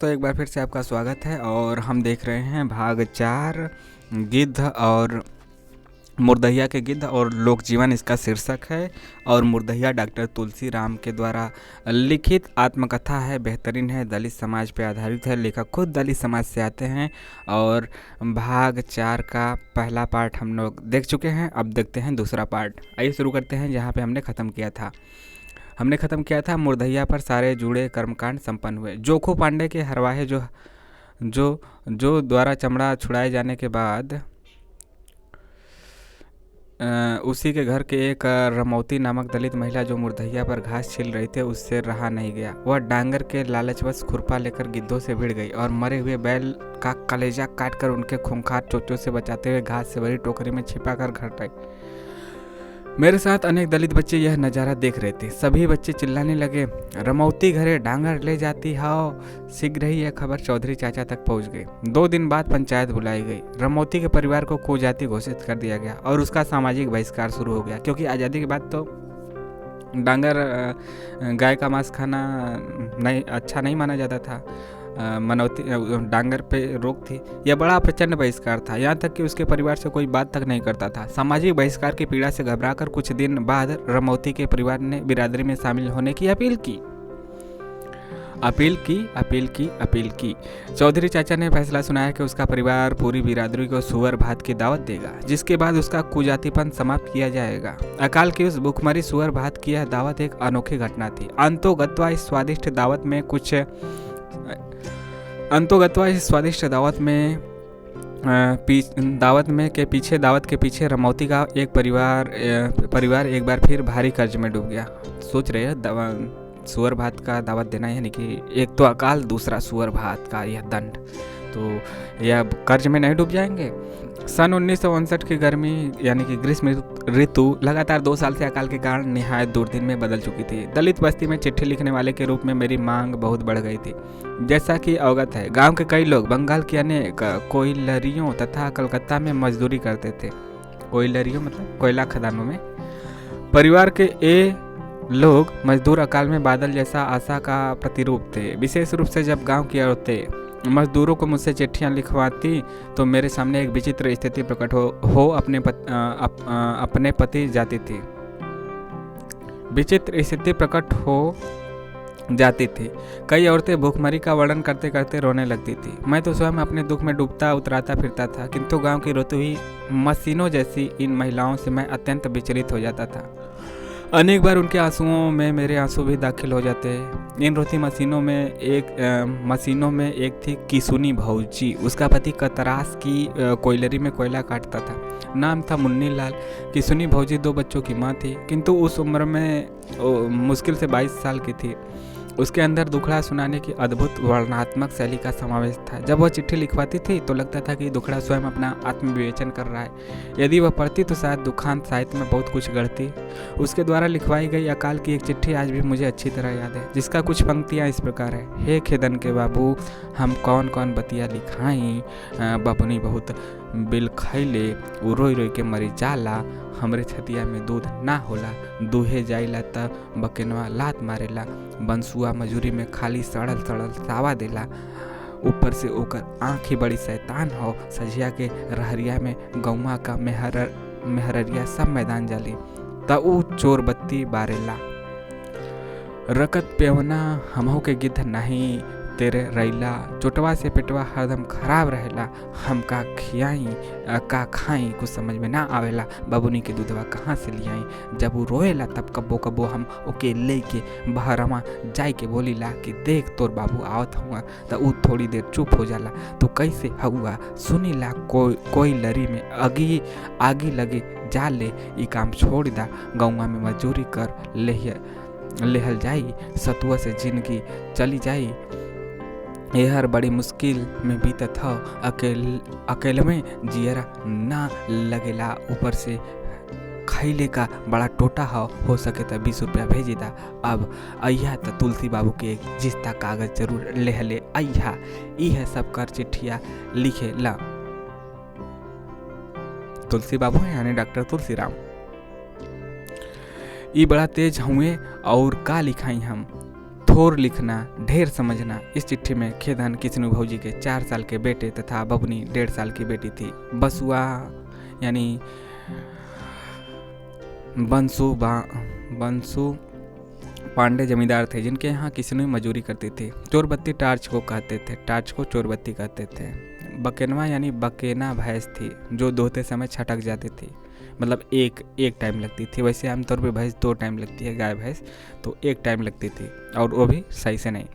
तो एक बार फिर से आपका स्वागत है और हम देख रहे हैं भाग 4 गिद्ध और मुर्दहिया के गिद्ध और लोक जीवन इसका शीर्षक है। और मुर्दहिया डॉक्टर तुलसी राम के द्वारा लिखित आत्मकथा है, बेहतरीन है, दलित समाज पर आधारित है। लेखक खुद दलित समाज से आते हैं और भाग 4 का पहला पार्ट हम लोग देख चुके हैं। अब देखते हैं दूसरा पार्ट। आइए शुरू करते हैं जहाँ पे हमने ख़त्म किया था। मुर्दहिया पर सारे जुड़े कर्मकांड संपन्न हुए। जोखू पांडे के हरवाहे जो जो जो द्वारा चमड़ा छुड़ाए जाने के बाद उसी के घर के एक रमौती नामक दलित महिला जो मुर्दहिया पर घास छील रही थी, उससे रहा नहीं गया। वह डांगर के लालचवश खुरपा लेकर गिद्धों से भिड़ गई और मरे हुए बैल का कलेजा काटकर उनके खूंखार चोचों से बचाते हुए घास से भरी टोकरी में छिपाकर घर आई। मेरे साथ अनेक दलित बच्चे यह नज़ारा देख रहे थे। सभी बच्चे चिल्लाने लगे, रमौती घरे डांगर ले जाती हाओ। शीघ्र ही यह खबर चौधरी चाचा तक पहुंच गई। 2 दिन बाद पंचायत बुलाई गई। रमौती के परिवार को कुजाति घोषित कर दिया गया और उसका सामाजिक बहिष्कार शुरू हो गया, क्योंकि आज़ादी के बाद तो डांगर गाय का मांस खाना अच्छा नहीं माना जाता था। मनौती डांगर पे रोक थी। यह बड़ा प्रचंड बहिष्कार था, यहाँ तक कि उसके परिवार से कोई बात तक नहीं करता था। सामाजिक बहिष्कार की पीड़ा से घबराकर कुछ दिन बाद रमौती के परिवार ने बिरादरी में शामिल होने की अपील की। चौधरी चाचा ने फैसला सुनाया कि उसका परिवार पूरी बिरादरी को सुअर भात की दावत देगा, जिसके बाद उसका कुजातिपन समाप्त किया जाएगा। अकाल की उस भूखमरी सुअर भात की यह दावत एक अनोखी घटना थी। अंतोगत्वा इस स्वादिष्ट दावत दावत के पीछे रमौती का एक परिवार एक बार फिर भारी कर्ज में डूब गया। सोच रहे हैं सुअर भात का दावत देना, यानी कि एक तो अकाल, दूसरा सुअर भात का यह दंड, तो यह कर्ज में नहीं डूब जाएंगे। सन 1959 की गर्मी यानी कि ग्रीष्म ऋतु लगातार 2 साल से अकाल के कारण निहायत दुर्दिन में बदल चुकी थी। दलित बस्ती में चिट्ठी लिखने वाले के रूप में मेरी मांग बहुत बढ़ गई थी। जैसा कि अवगत है, गांव के कई लोग बंगाल की अनेक कोयलरियों तथा कलकत्ता में मजदूरी करते थे। कोयलरियों मतलब कोयला खदानों में। परिवार के लोग मजदूर अकाल में बादल जैसा आशा का प्रतिरूप थे। विशेष रूप से जब गांव की औरतें मजदूरों को मुझसे चिट्ठियां लिखवाती तो मेरे सामने एक विचित्र स्थिति प्रकट हो अपने पति जाती थी। विचित्र स्थिति प्रकट हो जाती थी। कई औरतें भूखमरी का वर्णन करते करते रोने लगती थी। मैं तो स्वयं अपने दुख में डूबता उतराता फिरता था, किंतु गांव की रोती हुई मशीनों जैसी इन महिलाओं से मैं अत्यंत विचलित हो जाता था। अनेक बार उनके आंसुओं में मेरे आंसू भी दाखिल हो जाते। इन रोती मशीनों में एक थी किसुनी भौजी। उसका पति कतरास की कोयलरी में कोयला काटता था। नाम था मुन्नी लाल। किसुनी भौजी 2 बच्चों की माँ थी, किंतु उस उम्र में मुश्किल से 22 साल की थी। उसके अंदर दुखड़ा सुनाने की अद्भुत वर्णनात्मक शैली का समावेश था। जब वह चिट्ठी लिखवाती थी तो लगता था कि दुखड़ा स्वयं अपना आत्मविवेचन कर रहा है। यदि वह पढ़ती तो शायद दुखांत साहित्य में बहुत कुछ गढ़ती। उसके द्वारा लिखवाई गई अकाल की एक चिट्ठी आज भी मुझे अच्छी तरह याद है, जिसका कुछ पंक्तियाँ इस प्रकार है। हे खेदन के बाबू, हम कौन कौन बतिया लिखाई, बबनी बहुत बिल खैले, उ रोई रोई के मरी जाला, हमरे छतिया में दूध ना होला, दूहे जाइला त बकेनवा लात मारेला, बंसुआ मजूरी में खाली सड़ल सावा देला, ऊपर से ओकर आँख ही बड़ी शैतान हो, सजिया के रहरिया में गौमा का मेहररिया सब मैदान जाली, त ऊ चोर बत्ती बारेला, रकत पेवना हमहू के गिद्ध नहीं तेरे रैला, चोटवा से पेटवा हरदम खराब रहेला, हम का खियाई का खाई कुछ समझ में ना आवेला, बबुनी के दूधवा कहाँ से लियाई, जब वो रोएला तब कब्बो हम ओके ले के बहरवा जाई के बोलीला कि देख तोर बाबू आवत हुआ, तो ऊ थोड़ी देर चुप हो जाला। तो कैसे हुआ सुनीला कोई लरी में आगी लगे जाले, ई काम छोड़ दा, गौवा में मजदूरी कर लेहल जाई, सतुआ से जिंदगी चली जाई, यहर बड़ी मुश्किल में बीतत ह, अकेले में जियरा ना लगेला, ऊपर से खैले का बड़ा टोटा हो सके तो 20 रुपया भेजी दा। अब अय्या तो तुलसी बाबू के एक जिस्ता कागज जरूर ले अय्या, यह सब कर चिट्ठिया लिखे ला। तुलसी बाबू यानी डॉक्टर तुलसी राम ई बड़ा तेज हुए और का लिखाई हम, थोर लिखना, ढेर समझना। इस चिट्ठी में खेदन किसनू भौजी के 4 साल के बेटे तथा बबनी 1.5 साल की बेटी थी। बसुआ यानी बंसु पांडे जमींदार थे, जिनके यहाँ किसनू मजूरी करती थी। चोरबत्ती टार्च को कहते थे, टार्च को चोरबत्ती कहते थे। बकेनवा यानी बकेना भैंस थी, जो दोहते समय छटक जाती थी, मतलब एक टाइम लगती थी। वैसे आमतौर पे भैंस 2 टाइम लगती है, गाय भैंस, तो 1 टाइम लगती थी, और वो भी सही से नहीं,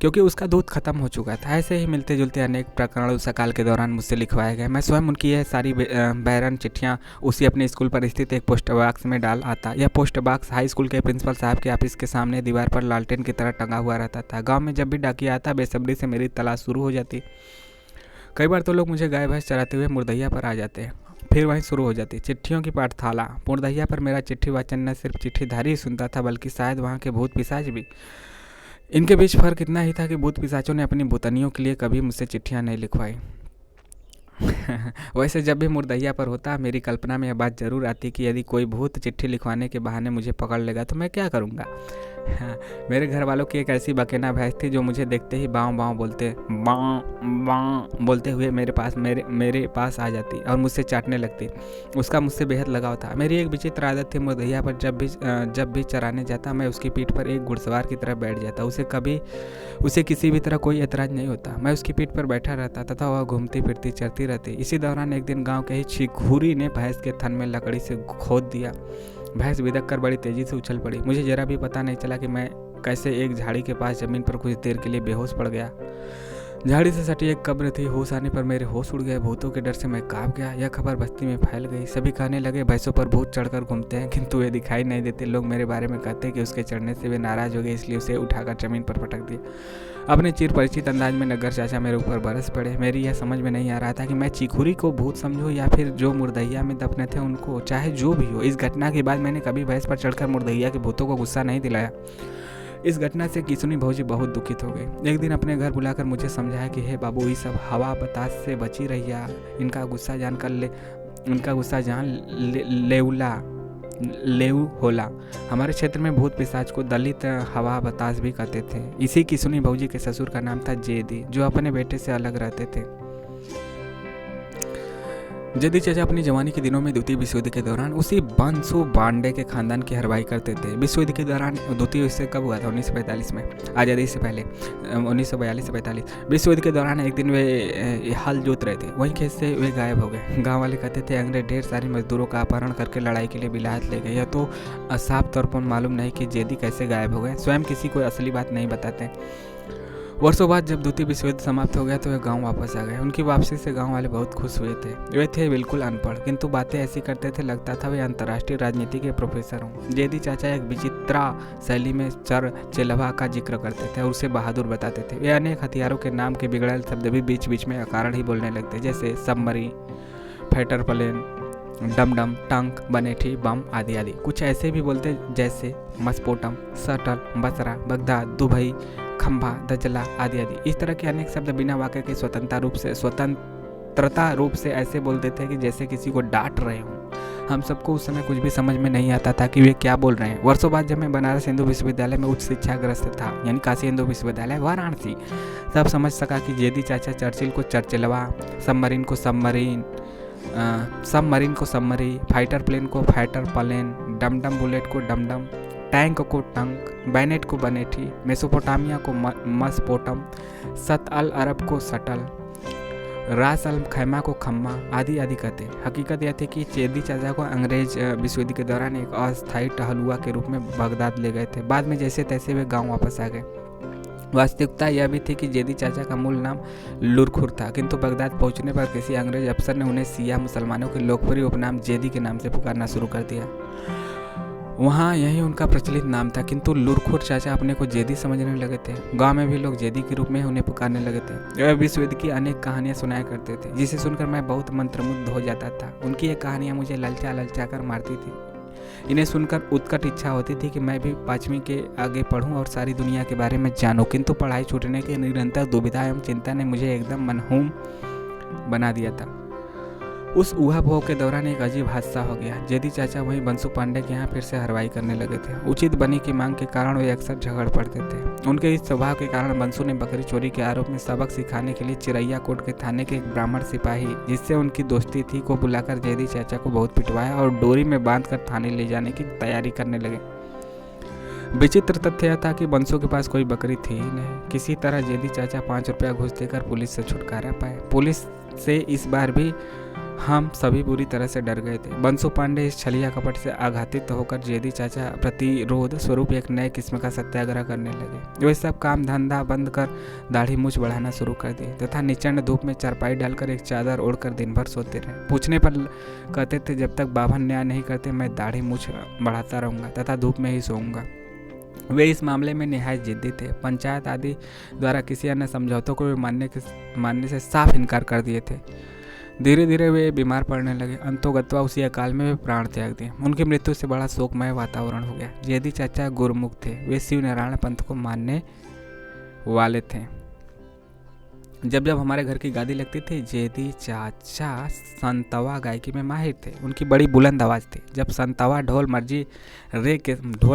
क्योंकि उसका दूध खत्म हो चुका था। ऐसे ही मिलते जुलते अनेक प्रकरण उस काल के दौरान मुझसे लिखवाए गए। मैं स्वयं उनकी यह सारी बैरन चिट्ठियाँ उसी अपने स्कूल पर स्थित एक पोस्ट बॉक्स में डाल आता। यह पोस्ट बॉक्स हाई स्कूल के प्रिंसिपल साहब के ऑफिस के सामने दीवार पर लालटेन की तरह टंगा हुआ रहता था। गाँव में जब भी डाकिया आता, बेसब्री से मेरी तलाश शुरू हो जाती। कई बार तो लोग मुझे गाय भैंस चराते हुए मुर्दैया पर आ जाते, फिर वहीं शुरू हो जाती चिट्ठियों की पाठशाला। मुर्दैया पर मेरा चिट्ठी वाचन न सिर्फ चिट्ठीधारी ही सुनता था, बल्कि शायद वहाँ के भूत पिशाच भी। इनके बीच फर्क इतना ही था कि भूत पिशाचों ने अपनी भूतनियों के लिए कभी मुझसे चिट्ठियाँ नहीं लिखवाई। वैसे जब भी मुर्दैया पर होता, मेरी कल्पना में यह बात जरूर आती कि यदि कोई भूत चिट्ठी लिखवाने के बहाने मुझे पकड़ लेगा तो मैं क्या करूँगा। मेरे घर वालों की एक ऐसी बकेना भैंस थी जो मुझे देखते ही बाँव बाँव बोलते हुए मेरे पास आ जाती और मुझसे चाटने लगती। उसका मुझसे बेहद लगाव था। मेरी एक विचित्र आदत थी, मुर्दैया पर जब भी चराने जाता, मैं उसकी पीठ पर एक घुड़सवार की तरह बैठ जाता। उसे किसी भी तरह कोई एतराज नहीं होता। मैं उसकी पीठ पर बैठा रहता तथा वह घूमती फिरती चरती रहती। इसी दौरान एक दिन गाँव के ही छिखुरी ने भैंस के थन में लकड़ी से खोद दिया। भैंस बिदक कर बड़ी तेजी से उछल पड़ी। मुझे जरा भी पता नहीं चला कि मैं कैसे एक झाड़ी के पास जमीन पर कुछ देर के लिए बेहोश पड़ गया। झाड़ी से सटी एक कब्र थी। होश आने पर मेरे होश उड़ गए। भूतों के डर से मैं कांप गया। यह खबर बस्ती में फैल गई। सभी कहने लगे भैंसों पर भूत चढ़कर घूमते हैं, किंतु वे दिखाई नहीं देते। लोग मेरे बारे में कहते कि उसके चढ़ने से वे नाराज हो गए, इसलिए उसे उठाकर जमीन पर पटक दिया। अपने चिर परिचित अंदाज में नगर चाचा मेरे ऊपर बरस पड़े। मेरी यह समझ में नहीं आ रहा था कि मैं चिखुरी को भूत समझूं या फिर जो मुर्दैया में दफने थे उनको। चाहे जो भी हो, इस घटना के बाद मैंने कभी भैंस पर चढ़कर मुर्दैया के भूतों को गुस्सा नहीं दिलाया। इस घटना से किसुनी भौजी बहुत दुखित हो गई। एक दिन अपने घर बुलाकर मुझे समझाया कि हे बाबू, ये सब हवा बतास से बची रहिया। इनका गुस्सा जान लेऊ होला। हमारे क्षेत्र में भूत पिशाच को दलित हवा बतास भी कहते थे। इसी किसुनी भौजी के ससुर का नाम था जेदी, जो अपने बेटे से अलग रहते थे। जेदी चाचा अपनी जवानी के दिनों में द्वितीय विश्व युद्ध के दौरान उसी बंसु बांडे के खानदान की हरवाई करते थे। विश्व युद्ध के दौरान, द्वितीय विश्व कब हुआ था? 1945 में, आज़ादी से पहले 1942 से 45। विश्व युद्ध के दौरान एक दिन वे हल जोत रहे थे, वहीं खेत से वे गायब हो गए। गाँव वाले कहते थे अंग्रेज ढेर सारे मजदूरों का अपहरण करके लड़ाई के लिए बिलायत ले गए। यह तो साफ तौर पर मालूम नहीं कि जेदी कैसे गायब हो गए। स्वयं किसी को असली बात नहीं बताते। वर्षों बाद जब द्वितीय विश्व युद्ध समाप्त हो गया तो वे गांव वापस आ गए। उनकी वापसी से गांव वाले बहुत खुश हुए थे। वे थे बिल्कुल अनपढ़, किंतु बातें ऐसी करते थे लगता था वे अंतर्राष्ट्रीय राजनीति के प्रोफेसर हों। जेदी चाचा एक विचित्रा शैली में चर चेलवा का जिक्र करते थे और उसे बहादुर बताते थे। वे अनेक हथियारों के नाम के बिगड़ेल शब्द भी बीच बीच में अकारण ही बोलने लगते, जैसे सबमरीन, फाइटर प्लेन, डम टंक, बनेठी, बम आदि आदि। कुछ ऐसे भी बोलते जैसे मस्पोटम, सटल, बसरा, बगदाद, दुबई, खंभा, दजला आदि आदि। इस तरह के अनेक शब्द बिना वाक्य के स्वतंत्रता रूप से ऐसे बोलते थे कि जैसे किसी को डांट रहे हों। हम सबको उस समय कुछ भी समझ में नहीं आता था कि वे क्या बोल रहे हैं। वर्षों बाद जब मैं बनारस हिंदू विश्वविद्यालय में उच्च शिक्षाग्रस्त था, यानी काशी हिंदू विश्वविद्यालय वाराणसी, तब समझ सका कि जेदी चाचा चर्चिल को चर्चिलवा, सबमरीन को सबमरीन, फाइटर प्लेन को फाइटर प्लेन, डमडम बुलेट को डमडम, टैंक को टंक, बैनेट को बनेठी, मेसोपोटामिया को मसपोटम, सत अल अरब को सटल, रास अल खैमा को खम्मा आदि आदि कहते। हकीकत यह थी कि जेदी चाचा को अंग्रेज विश्व युद्ध के दौरान एक अस्थायी टहलुआ के रूप में बगदाद ले गए थे। बाद में जैसे तैसे वे गांव वापस आ गए। वास्तविकता यह भी थी कि जेदी चाचा का मूल नाम लुरखुर था, किंतु बगदाद पहुंचने पर किसी अंग्रेज अफसर ने उन्हें सिया मुसलमानों के लोकप्रिय उपनाम जेदी के नाम से पुकारना शुरू कर दिया। वहाँ यही उनका प्रचलित नाम था, किंतु लुरखुर चाचा अपने को जेदी समझने लगे थे। गांव में भी लोग जेदी के रूप में उन्हें पुकारने लगे थे। वे विश्व युद्ध की अनेक कहानियाँ सुनाया करते थे, जिसे सुनकर मैं बहुत मंत्रमुग्ध हो जाता था। उनकी ये कहानियाँ मुझे ललचा कर मारती थी। इन्हें सुनकर उत्कट इच्छा होती थी कि मैं भी 5वीं के आगे पढूं और सारी दुनिया के बारे में जानूं, किंतु पढ़ाई छूटने की निरंतर दुविधा एवं चिंता ने मुझे एकदम मनहूम बना दिया था। उस ऊहापोह के दौरान एक अजीब हादसा हो गया। जेदी चाचा वहीं बंसू पांडे के यहाँ फिर से हरवाई करने लगे थे। उचित बनी की मांग के कारण वे अक्सर झगड़ पड़ते थे। उनके इस स्वभाव के कारण बंसू ने बकरी चोरी के आरोप में सबक सिखाने के लिए चिरैया कोट के थाने के एक ब्राह्मण सिपाही, जिससे उनकी दोस्ती थी, को बुलाकर जेदी चाचा को बहुत पिटवाया और डोरी में बांधकर थाने ले जाने की तैयारी करने लगे। विचित्र तथ्य यह था कि बंसू के पास कोई बकरी थी ही नहीं। किसी तरह जेदी चाचा 5 रुपया घूस देकर पुलिस से छुटकारा पाए। पुलिस से इस बार भी हम सभी बुरी तरह से डर गए थे। बंसू पांडे इस छलिया कपट से आघातित होकर जेदी चाचा प्रतिरोध स्वरूप एक नए किस्म का सत्याग्रह करने लगे। वे सब काम धंधा बंद कर दाढ़ी मूछ बढ़ाना शुरू कर दी तथा निचंड धूप में चारपाई डालकर एक चादर ओढ़कर दिन भर सोते रहे। पूछने पर कहते थे, जब तक बाभन न्याय नहीं करते मैं दाढ़ी मूछ बढ़ाता रहूंगा तथा धूप में ही सोऊंगा। वे इस मामले में निहायत जिद्दी थे। पंचायत आदि द्वारा किसी अन्य समझौतों को वे मानने से साफ इनकार कर दिए थे। धीरे धीरे वे बीमार पड़ने लगे। अंतोगत्वा उसी अकाल में वे प्राण त्याग दिए। उनकी मृत्यु से बड़ा शोकमय वातावरण हो गया। जेदी चाचा गुरुमुख थे। वे शिव नारायण पंथ को मानने वाले थे। जब जब हमारे घर की गादी लगती थी, जेदी चाचा संतवा गायकी में माहिर थे। उनकी बड़ी बुलंद आवाज़ थी। जब संतवा ढोल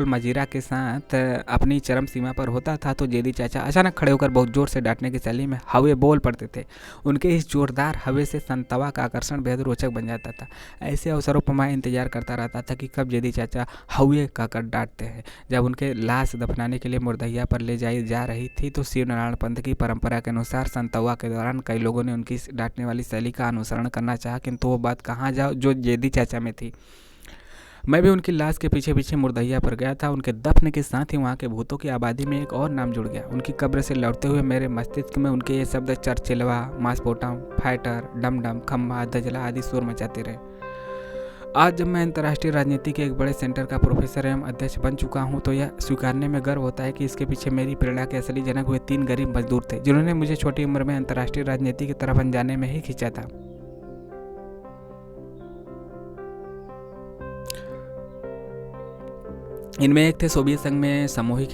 मजीरा के साथ अपनी चरम सीमा पर होता था तो जेदी चाचा अचानक खड़े होकर बहुत जोर से डांटने की शैली में हवे बोल पड़ते थे। उनके इस जोरदार हवे से संतवा का आकर्षण बेहद रोचक बन जाता था। ऐसे अवसरों पर मैं इंतजार करता रहता था कि कब जेदी चाचा हवे कहकर डांटते हैं। जब उनके लाश दफनाने के लिए मुर्दहिया पर ले जाई जा रही थी तो शिव नारायण पंथ की परंपरा के अनुसार संतवा के दौरान कई लोगों ने उनकी डांटने वाली शैली का अनुसरण करना चाहा, किंतु वो बात कहाँ जाओ जो जेदी चाचा में थी। मैं भी उनकी लाश के पीछे पीछे मुर्दहिया पर गया था। उनके दफन के साथ ही वहाँ के भूतों की आबादी में एक और नाम जुड़ गया। उनकी कब्र से लौटते हुए मेरे मस्तिष्क में उनके ये शब्द चर्चिलवा, मास्पोटम, फाइटर, डमडम, खम्बा, दजला आदि शोर मचाते रहे। आज जब मैं अंतर्राष्ट्रीय राजनीति के एक बड़े सेंटर का प्रोफेसर एवं अध्यक्ष बन चुका हूं तो यह स्वीकारने में गर्व होता है कि इसके पीछे मेरी प्रेरणा के असली जनक हुए 3 गरीब मजदूर थे, जिन्होंने मुझे छोटी उम्र में अंतर्राष्ट्रीय राजनीति की तरफ अनजाने में ही खींचा था। इनमें एक थे सोवियत संघ में सामूहिक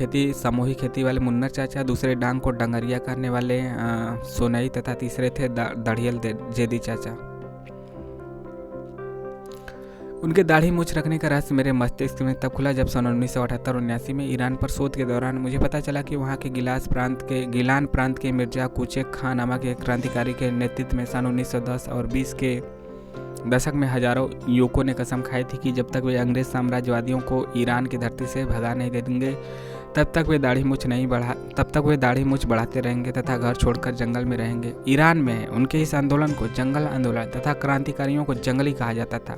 खेती वाले मुन्नर चाचा, दूसरे डांग को डंगरिया करने वाले सोनई तथा तीसरे थे दढ़ियल जेदी चाचा। उनके दाढ़ी मूछ रखने का रहस्य मेरे मस्तिष्क में तब खुला जब सन 1978-79 में ईरान पर शोध के दौरान मुझे पता चला कि वहाँ के गिलान प्रांत के मिर्जा कुचेक खान नामक एक क्रांतिकारी के नेतृत्व में सन 1910 और 20 के दशक में हजारों युवकों ने कसम खाई थी कि जब तक वे अंग्रेज साम्राज्यवादियों को ईरान की धरती से भगा नहीं देंगे तब तक वे दाढ़ी मूछ बढ़ाते रहेंगे तथा घर छोड़कर जंगल में रहेंगे। ईरान में उनके इस आंदोलन को जंगल आंदोलन तथा क्रांतिकारियों को जंगली कहा जाता था।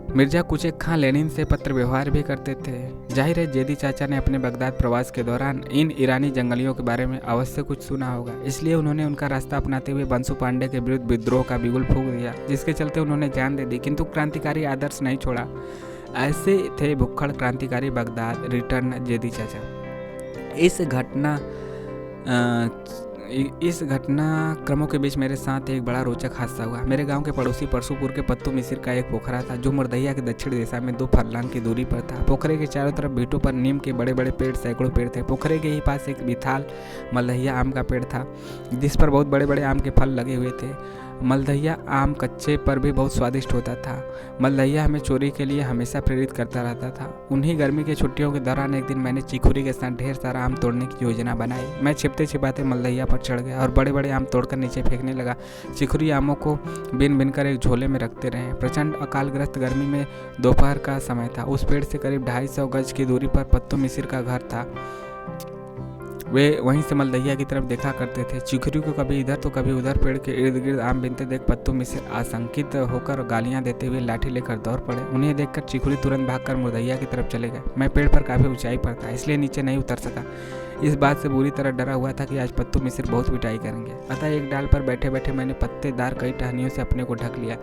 मिर्जा कुचेक खां लेनिन से पत्र व्यवहार भी करते थे। जाहिर है जेदी चाचा ने अपने बगदाद प्रवास के दौरान इन ईरानी जंगलियों के बारे में अवश्य कुछ सुना होगा, इसलिए उन्होंने उनका रास्ता अपनाते हुए बंसू पांडे के विरुद्ध विद्रोह का बिगुल फूंक दिया, जिसके चलते उन्होंने जान दे दी, किंतु क्रांतिकारी आदर्श नहीं छोड़ा। ऐसे थे भुक्खड़ क्रांतिकारी बगदाद रिटर्न जेदी चाचा। इस घटनाक्रमों के बीच मेरे साथ एक बड़ा रोचक हादसा हुआ। मेरे गांव के पड़ोसी परसुपुर के पत्तू मिसिर का एक पोखरा था जो मुर्दहिया के दक्षिण दिशा में 2 फरलांग की दूरी पर था। पोखरे के चारों तरफ भीटों पर नीम के बड़े बड़े पेड़, सैकड़ों पेड़ थे। पोखरे के ही पास एक विथाल मलदहिया आम का पेड़ था जिस पर बहुत बड़े बड़े आम के फल लगे हुए थे। मलदहिया आम कच्चे पर भी बहुत स्वादिष्ट होता था। मलदहिया हमें चोरी के लिए हमेशा प्रेरित करता रहता था। उन्हीं गर्मी की छुट्टियों के दौरान एक दिन मैंने चिखुरी के साथ ढेर सारा आम तोड़ने की योजना बनाई। मैं छिपते छिपाते मलदहिया पर चढ़ गया और बड़े बड़े आम तोड़कर नीचे फेंकने लगा। चिखुरी आमों को बिन बिन कर एक झोले में रखते रहे। प्रचंड अकालग्रस्त गर्मी में दोपहर का समय था। उस पेड़ से करीब 250 गज की दूरी पर पत्तू मिसिर का घर था। वे वहीं से मलदहिया की तरफ देखा करते थे। चिखुरी को कभी इधर तो कभी उधर पेड़ के इर्द गिर्द आम बिनते देख पत्तू मिसिर आशंकित होकर गालियां देते हुए लाठी लेकर दौड़ पड़े। उन्हें देखकर चिखुरी तुरंत भागकर मुर्दहिया की तरफ चले गए। मैं पेड़ पर काफ़ी ऊंचाई पर था, इसलिए नीचे नहीं उतर सका। इस बात से बुरी तरह डरा हुआ था कि आज पत्तू मिसिर बहुत पिटाई करेंगे। अतः एक डाल पर बैठे बैठे मैंने पत्तेदार कई टहनियों से अपने को ढक लिया।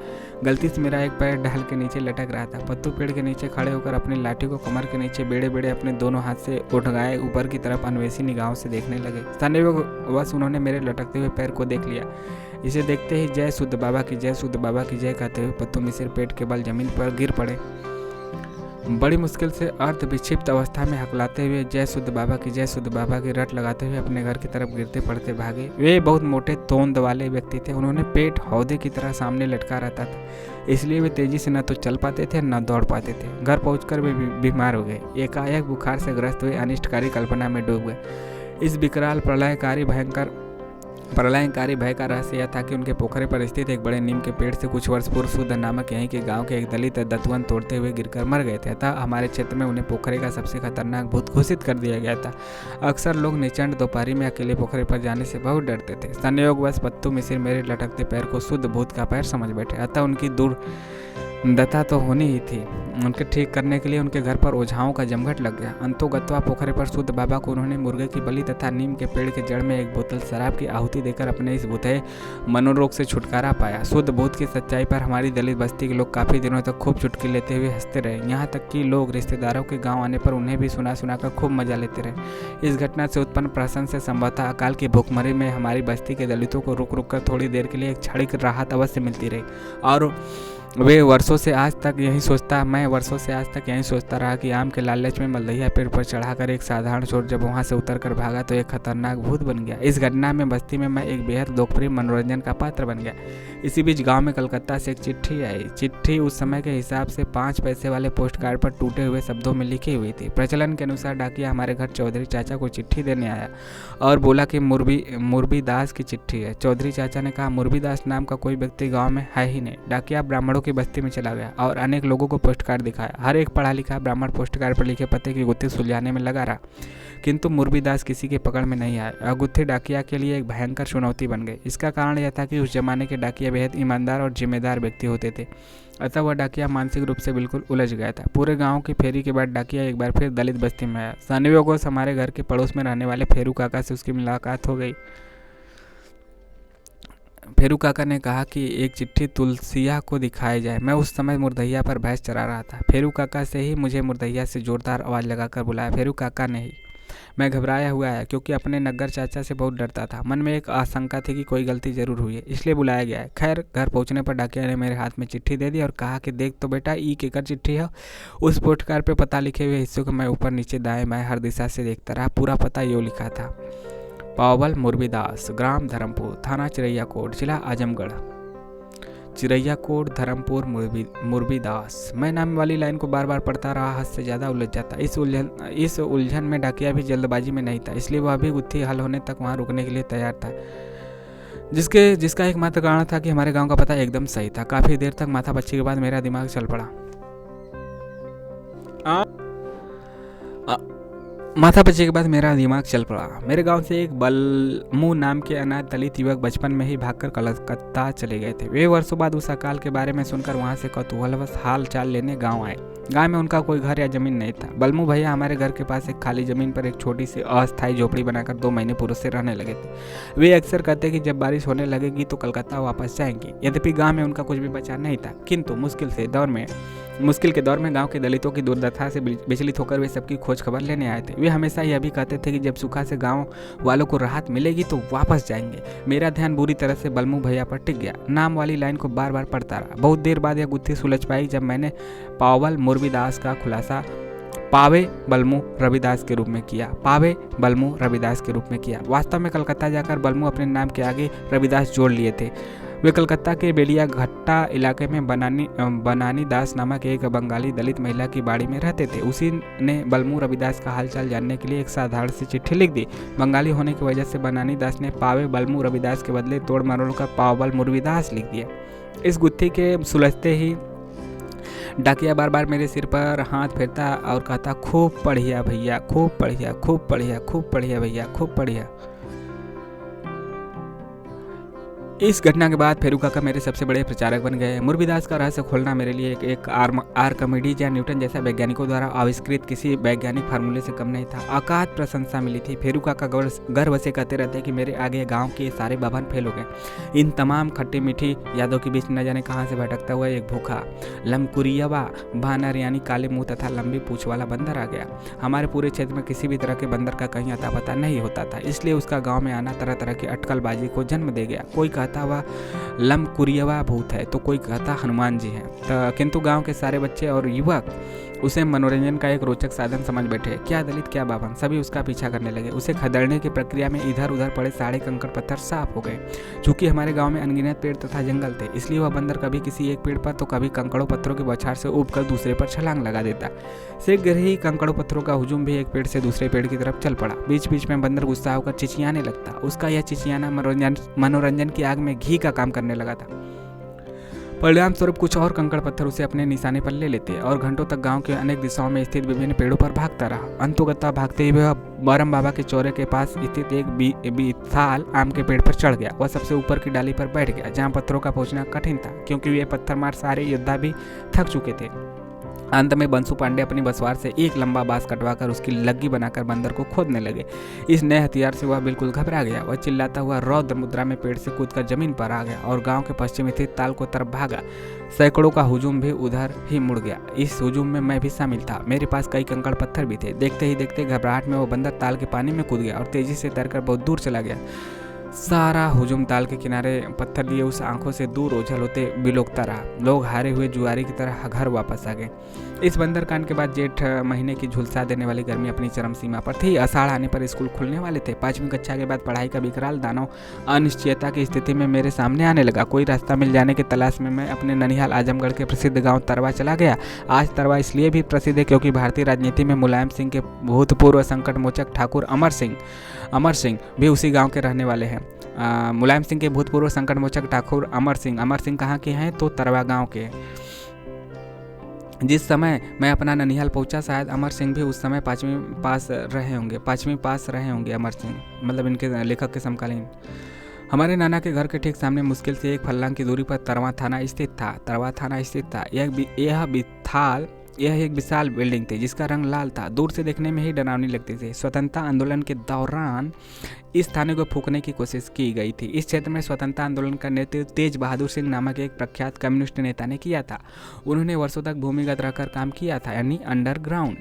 गलती से मेरा एक पैर डाल के नीचे लटक रहा था। पत्तू पेड़ के नीचे खड़े होकर अपनी लाठी को कमर के नीचे बेड़े बेड़े अपने दोनों हाथ से उठगाए ऊपर की तरफ अन्वेषी निगाहों से देखने लगे। संयोगवश उन्होंने मेरे लटकते हुए पैर को देख लिया। इसे देखते ही जय शुद्ध बाबा की जय, शुद्ध बाबा की जय कहते हुए पत्तू मिसिर पेट के बल जमीन पर गिर पड़े। बड़ी मुश्किल से अर्ध विक्षिप्त अवस्था में हकलाते हुए जय शुद्ध बाबा की जय शुद्ध बाबा की रट लगाते हुए अपने घर की तरफ गिरते पड़ते भागे। वे बहुत मोटे तोंद वाले व्यक्ति थे। उन्होंने पेट हौदे की तरह सामने लटका रहता था, इसलिए वे तेजी से न तो चल पाते थे न दौड़ पाते थे। घर पहुंचकर वे बीमार हो गए। एकाएक बुखार से ग्रस्त हुए अनिष्टकारी कल्पना में डूब गए। इस विकराल प्रलयकारी भय का रहस्य यह था कि उनके पोखरे पर स्थित एक बड़े नीम के पेड़ से कुछ वर्ष पूर्व शुद्ध नामक यहीं के गांव के एक दलित दतवन तोड़ते हुए गिरकर मर गए थे। अतः हमारे क्षेत्र में उन्हें पोखरे का सबसे खतरनाक भूत घोषित कर दिया गया था। अक्सर लोग निचंड दोपहरी में अकेले पोखरे पर जाने से बहुत डरते थे। संयोगवश पत्तू मिसिर मेरे लटकते पैर को शुद्ध भूत का पैर समझ बैठे। अतः उनकी दुर्दशा तो होनी ही थी। उनके ठीक करने के लिए उनके घर पर ओझाओं का जमघट लग गया। अंतोगत्वा पोखरे पर शुद्ध बाबा को उन्होंने मुर्गे की बलि तथा नीम के पेड़ के जड़ में एक बोतल शराब की आहुति देकर अपने इस भूतय मनोरोग से छुटकारा पाया। शुद्ध भूत की सच्चाई पर हमारी दलित बस्ती के लोग काफी दिनों तक खूब चुटकी लेते हुए हंसते रहे। यहाँ तक कि लोग रिश्तेदारों के गाँव आने पर उन्हें भी सुना सुनाकर खूब मजा लेते रहे। इस घटना से उत्पन्न प्रश्न से संभवतः अकाल की भूखमरी में हमारी बस्ती के दलितों को रुक रुक कर थोड़ी देर के लिए एक क्षणिक राहत अवश्य मिलती रही। और मैं वर्षों से आज तक यही सोचता रहा कि आम के लालच में मलदहिया पेड़ पर चढ़ाकर एक साधारण चोर जब वहां से उतर कर भागा तो एक खतरनाक भूत बन गया। इस घटना में बस्ती में मैं एक बेहद लोकप्रिय मनोरंजन का पात्र बन गया। इसी बीच गांव में कलकत्ता से एक चिट्ठी आई। चिट्ठी उस समय के हिसाब से 5 पैसे वाले पोस्ट कार्ड पर टूटे हुए शब्दों में लिखी हुई थी। प्रचलन के अनुसार डाकिया हमारे घर चौधरी चाचा को चिट्ठी देने आया और बोला कि मुरबी दास की चिट्ठी है। चौधरी चाचा ने कहा मुरबी दास नाम का कोई व्यक्ति गाँव में है ही नहीं। डाकिया ब्राह्मणों की बस्ती में चला गया और अनेक लोगों को पोस्ट कार्ड दिखाया। हर एक पढ़ा लिखा ब्राह्मण पोस्ट कार्ड पर लिखे पते की गुत्थी सुलझाने में लगा रहा, किंतु मुरबी दास किसी के पकड़ में नहीं आया। गुत्थी डाकिया के लिए एक भयंकर चुनौती बन गई। इसका कारण यह था कि उस जमाने के डाकिया बेहद ईमानदार और जिम्मेदार व्यक्ति होते थे। अतः वह डाकिया मानसिक रूप से बिल्कुल उलझ गया था। पूरे गाँव की फेरी के बाद डाकिया एक बार फिर दलित बस्ती में आया। संयोगवश हमारे घर के पड़ोस में रहने वाले फेरू काका से उसकी मुलाकात हो गई। फेरू काका ने कहा कि एक चिट्ठी तुलसिया को दिखाई जाए। मैं उस समय मुर्दहिया पर भैंस चरा रहा था। फेरू काका से ही मुझे मुर्दहिया से जोरदार आवाज़ लगाकर बुलाया। फेरू काका ने ही। मैं घबराया हुआ आया क्योंकि अपने नग्गर चाचा से बहुत डरता था। मन में एक आशंका थी कि कोई गलती जरूर हुई है, इसलिए बुलाया गया है। खैर घर पहुंचने पर डाकिया ने मेरे हाथ में चिट्ठी दे दी और कहा कि देख तो बेटा, ई केकर चिट्ठी है। उस पोस्ट कार्ड पर पता लिखे हुए हिस्सों को मैं ऊपर नीचे दाएं बाएं हर दिशा से देखता रहा। पूरा पता यूँ लिखा था, पावल मुरबी दास, ग्राम धर्मपुर, थाना चिरैया कोट, जिला आजमगढ़। चिरैया कोट, धर्मपुर, मुरबी दास। मैं नाम वाली लाइन को बार बार पढ़ता रहा, हद से ज़्यादा उलझ जाता। इस उलझन में डाकिया भी जल्दबाजी में नहीं था, इसलिए वह भी गुत्थी हल होने तक वहाँ रुकने के लिए तैयार था, जिसका एकमात्र कारण था कि हमारे गांव का पता एकदम सही था। काफ़ी देर तक माथा पच्ची के बाद मेरा दिमाग चल पड़ा। मेरे गांव से एक बलमू नाम के अनाथ दलित युवक बचपन में ही भागकर कलकत्ता चले गए थे। वे वर्षों बाद उस अकाल के बारे में सुनकर वहां से कौतूहलवश हाल चाल लेने गांव आए। गांव में उनका कोई घर या जमीन नहीं था। बलमू भैया हमारे घर के पास एक खाली जमीन पर एक छोटी सी अस्थायी झोपड़ी बनाकर 2 महीने पूर्व से रहने लगे थे। वे अक्सर कहते कि जब बारिश होने लगेगी तो कलकत्ता वापस जाएंगी। यद्यपि गाँव में उनका कुछ भी बचा नहीं था, किंतु मुश्किल के दौर में गांव के दलितों की दुर्दशा से विचलित होकर वे सबकी खोज खबर लेने आए थे। वे हमेशा यह भी कहते थे कि जब सूखा से गांव वालों को राहत मिलेगी तो वापस जाएंगे। मेरा ध्यान बुरी तरह से बलमू भैया पर टिक गया। नाम वाली लाइन को बार बार पढ़ता रहा। बहुत देर बाद यह गुत्थी सुलझ पाई जब मैंने पावल मुरबी दास का खुलासा पावे बलमू रविदास के रूप में किया। वास्तव में कलकत्ता जाकर बलमू अपने नाम के आगे रविदास जोड़ लिए थे। वे कलकत्ता के बेलिया घट्टा इलाके में बनानी दास नामक एक बंगाली दलित महिला की बाड़ी में रहते थे। उसी ने बलमू रविदास का हालचाल जानने के लिए एक साधारण सी चिट्ठी लिख दी। बंगाली होने की वजह से बनानी दास ने पावे बलमू रविदास के बदले तोड़ मरोड़ कर पावल मुरविदास लिख दिया। इस गुत्थी के सुलझते ही डाकिया बार बार मेरे सिर पर हाथ फेरता और कहता, खूब पढ़िया भैया, खूब पढ़िया, खूब पढ़िया, खूब पढ़िया भैया, खूब पढ़िया। इस घटना के बाद फेरू काका मेरे सबसे बड़े प्रचारक बन गए। मुरबीदास का रहस्य खोलना मेरे लिए एक आर्किमिडीज या न्यूटन जैसा वैज्ञानिकों द्वारा आविष्कृत किसी वैज्ञानिक फार्मूले से कम नहीं था। अकात प्रशंसा मिली थी। फेरू काका गर्व से कहते रहते कि मेरे आगे गांव के सारे बाभन फेल हो गए। इन तमाम खट्टी मीठी यादों के बीच न जाने कहाँ से भटकता हुआ एक भूखा लमकुरियवा बानर यानी काले मुंह तथा लंबी पूंछ वाला बंदर आ गया। हमारे पूरे क्षेत्र में किसी भी तरह के बंदर का कहीं अता पता नहीं होता था, इसलिए उसका गाँव में आना तरह तरह की अटकलबाजी को जन्म दे गया। कोई कहता वह लमकुरियवा भूत है तो कोई कहता हनुमान जी हैं। किंतु गांव के सारे बच्चे और युवक उसे मनोरंजन का एक रोचक साधन समझ बैठे। क्या दलित क्या बाभन, सभी उसका पीछा करने लगे। उसे खदेड़ने की प्रक्रिया में इधर उधर पड़े सारे कंकड़ पत्थर साफ हो गए। चूंकि हमारे गांव में अनगिनत पेड़ तथा जंगल थे, इसलिए वह बंदर कभी किसी एक पेड़ पर तो कभी कंकड़ों पत्थरों की बौछार से ऊबकर दूसरे पर छलांग लगा देता। शीघ्र ही कंकड़ों पत्थरों का हुजूम भी एक पेड़ से दूसरे पेड़ की तरफ चल पड़ा। बीच बीच में बंदर गुस्सा होकर चिचियाने लगता। उसका यह चिचियाना मनोरंजन की आग में घी का काम करने लगा था। परिणाम स्वरूप कुछ और कंकड़ पत्थर उसे अपने निशाने पर ले लेते और घंटों तक गांव के अनेक दिशाओं में स्थित विभिन्न पेड़ों पर भागता रहा। अंतुगत्ता भागते ही वह बरम बाबा के चौरे के पास स्थित एक विशाल आम के पेड़ पर चढ़ गया। वह सबसे ऊपर की डाली पर बैठ गया, जहां पत्थरों का पहुंचना कठिन था, क्योंकि वे पत्थर मार सारे योद्धा भी थक चुके थे। अंत में बंसु पांडे अपनी बसवार से एक लंबा बांस कटवाकर उसकी लग्गी बनाकर बंदर को खोदने लगे। इस नए हथियार से वह बिल्कुल घबरा गया। वह चिल्लाता हुआ रौद्र मुद्रा में पेड़ से कूदकर जमीन पर आ गया और गांव के पश्चिम स्थित ताल को तरफ भागा। सैकड़ों का हुजूम भी उधर ही मुड़ गया। इस हुजूम में मैं भी शामिल था। मेरे पास कई कंकड़ पत्थर भी थे। देखते ही देखते घबराहट में वो बंदर ताल के पानी में कूद गया और तेजी से तैरकर बहुत दूर चला गया। सारा हुजूम ताल के किनारे पत्थर लिए उस आंखों से दूर ओझल होते बिलोकता रहा। लोग हारे हुए जुआरी की तरह घर वापस आ गए। इस बंदर कांड के बाद जेठ महीने की झुलसा देने वाली गर्मी अपनी चरम सीमा पर थी। आषाढ़ आने पर स्कूल खुलने वाले थे। 5वीं कक्षा के बाद पढ़ाई का विकराल दानव अनिश्चयता की स्थिति में मेरे सामने आने लगा। कोई रास्ता मिल जाने की तलाश में मैं अपने ननिहाल आजमगढ़ के प्रसिद्ध गाँव तरवा चला गया। आज तरवा इसलिए भी प्रसिद्ध है क्योंकि भारतीय राजनीति में मुलायम सिंह के भूतपूर्व संकट मोचक ठाकुर अमर सिंह भी उसी गाँव के रहने वाले हैं। मुलायम सिंह के भूतपूर्व संकट मोचक ठाकुर अमर सिंह कहाँ के हैं? तो तरवा गांव के। जिस समय मैं अपना ननिहाल पहुंचा, शायद अमर सिंह भी उस समय 5वीं पास रहे होंगे। अमर सिंह मतलब इनके लेखक के समकालीन। हमारे नाना के घर के ठीक सामने मुश्किल से 1 फर्लांग की दूरी पर तरवा थाना स्थित था। यह एक विशाल बिल्डिंग थी जिसका रंग लाल था। दूर से देखने में ही डरावनी लगती थी। स्वतंत्रता आंदोलन के दौरान इस थाने को फूंकने की कोशिश की गई थी। इस क्षेत्र में स्वतंत्रता आंदोलन का नेतृत्व तेज बहादुर सिंह नामक एक प्रख्यात कम्युनिस्ट नेता ने किया था। उन्होंने वर्षों तक भूमिगत रहकर काम किया था, यानी अंडरग्राउंड।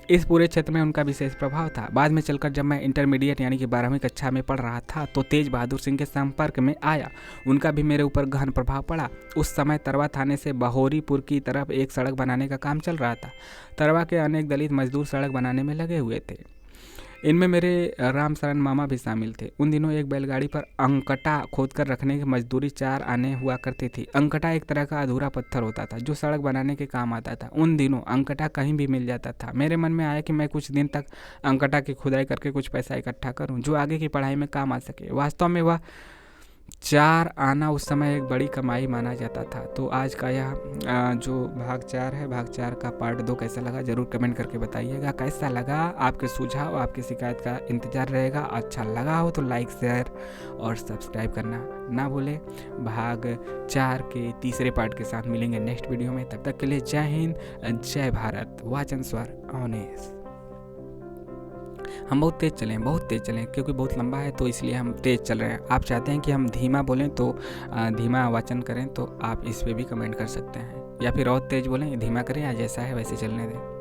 इस पूरे क्षेत्र में उनका विशेष प्रभाव था। बाद में चलकर जब मैं इंटरमीडिएट यानी कि 12वीं कक्षा में पढ़ रहा था तो तेज बहादुर सिंह के संपर्क में आया। उनका भी मेरे ऊपर गहन प्रभाव पड़ा। उस समय तरवा थाने से बहोरीपुर की तरफ एक सड़क बनाने का काम चल रहा था। तरवा के अनेक दलित मजदूर सड़क बनाने में लगे हुए थे। इनमें मेरे रामशरण मामा भी शामिल थे। उन दिनों एक बैलगाड़ी पर अंकटा खोदकर रखने की मजदूरी 4 आने हुआ करती थी। अंकटा एक तरह का अधूरा पत्थर होता था जो सड़क बनाने के काम आता था। उन दिनों अंकटा कहीं भी मिल जाता था। मेरे मन में आया कि मैं कुछ दिन तक अंकटा की खुदाई करके कुछ पैसा इकट्ठा करूं जो आगे की पढ़ाई में काम आ सके। वास्तव में वह 4 आना उस समय एक बड़ी कमाई माना जाता था। तो आज का यह जो भाग 4 है, भाग 4 का पार्ट 2 कैसा लगा ज़रूर कमेंट करके बताइएगा। कैसा लगा, आपके सुझाव, आपकी शिकायत का इंतज़ार रहेगा। अच्छा लगा हो तो लाइक, शेयर और सब्सक्राइब करना ना भूलें। भाग 4 के तीसरे पार्ट के साथ मिलेंगे नेक्स्ट वीडियो में। तब तक के लिए जय हिंद, जय भारत। वाचन स्वर ऑनेस। हम बहुत तेज़ चलें क्योंकि बहुत लंबा है तो इसलिए हम तेज़ चल रहे हैं। आप चाहते हैं कि हम धीमा बोलें तो धीमा वाचन करें तो आप इस पे भी कमेंट कर सकते हैं, या फिर और तेज़ बोलें, धीमा करें या जैसा है वैसे चलने दें।